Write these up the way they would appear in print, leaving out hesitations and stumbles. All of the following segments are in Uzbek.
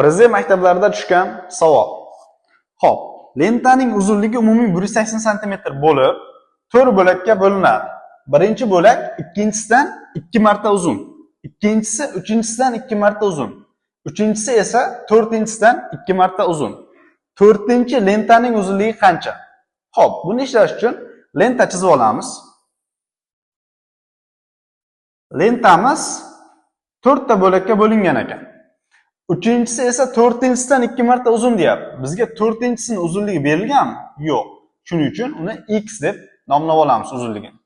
Prezident maktablarida tushgan savol. Xo'p, lentaning uzunligi umumiy 180 cm bo'lib, 4 bo'lakka bo'linadi. Birinchi bo'lak ikkinchisidan 2 marta uzun. Ikkinchisi uchinchisidan 2 marta uzun. Uchinchisi esa to'rtinchisidan 2 marta uzun. To'rtinchi lentaning uzunligi qancha? Xo'p, buni ishlash uchun lenta chizib olamiz. Lentamiz 4 ta bo'lakka bo'lingan ekan. Uchinchisi esa to'rtinchisidan 2 marta uzun deyapti. Bizga to'rtinchisining uzunligi berilganmi? Yo'q. Shuning uchun uni x deb nomlab olamiz uzunligini.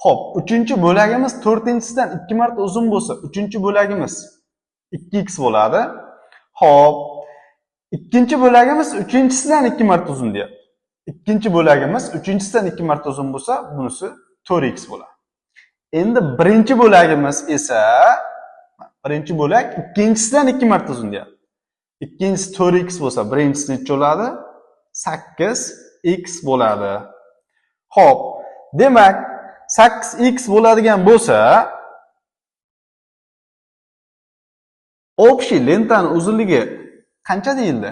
Xo'p, uchinchi bo'lagimiz to'rtinchisidan 2 marta uzun bo'lsa, uchinchi bo'lagimiz 2x bo'ladi. Xo'p, ikkinchi bo'lagimiz uchinchisidan 2 marta uzun deyapti. Ikkinchi bo'lagimiz uchinchisidan 2 marta uzun bo'lsa, bunisi 4x bo'ladi. Endi birinchi bo'lagimiz esa birinchi bo'lak ikkinchisidan 2 marta uzun deyapti. Ikkinchisi 4x bo'lsa, birinchisi necha bo'ladi? 8x bo'ladi. Xo'p, demak 8x bo'ladigan bo'lsa, общий lentaning uzunligi qancha deyildi?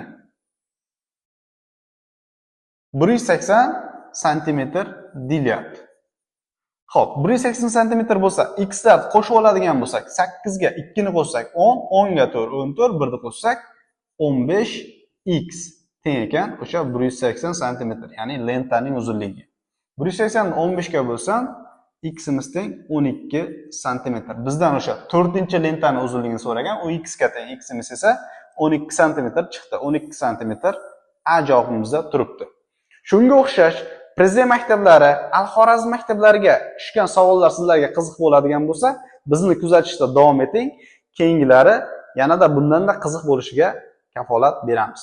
180 cm deyilyapti. Xo'p, 180 cm bo'lsa, x lar qo'shib oladigan bo'lsak, 8 ga 2 ni qo'shsak 10, 10 ga 4, 14, 1 ni qo'shsak 15x teng ekan o'sha 180 cm, ya'ni lentaning uzunligi. 180 ni 15 ga bo'lsam, ximiz teng 12 cm. Bizdan o'sha 4-lentaning uzunligini so'ragan, u x ga teng, ximiz esa 12 cm chiqdi. 12 cm A javobimizda turibdi. Shunga o'xshash Prezident maktablari, Al-Xorazm maktablariga tushgan savollar sizlarga qiziq bo'ladigan bo'lsa, bizni kuzatishda davom eting. Keyingilari yanada bundan-da qiziq bo'lishiga kafolat beramiz.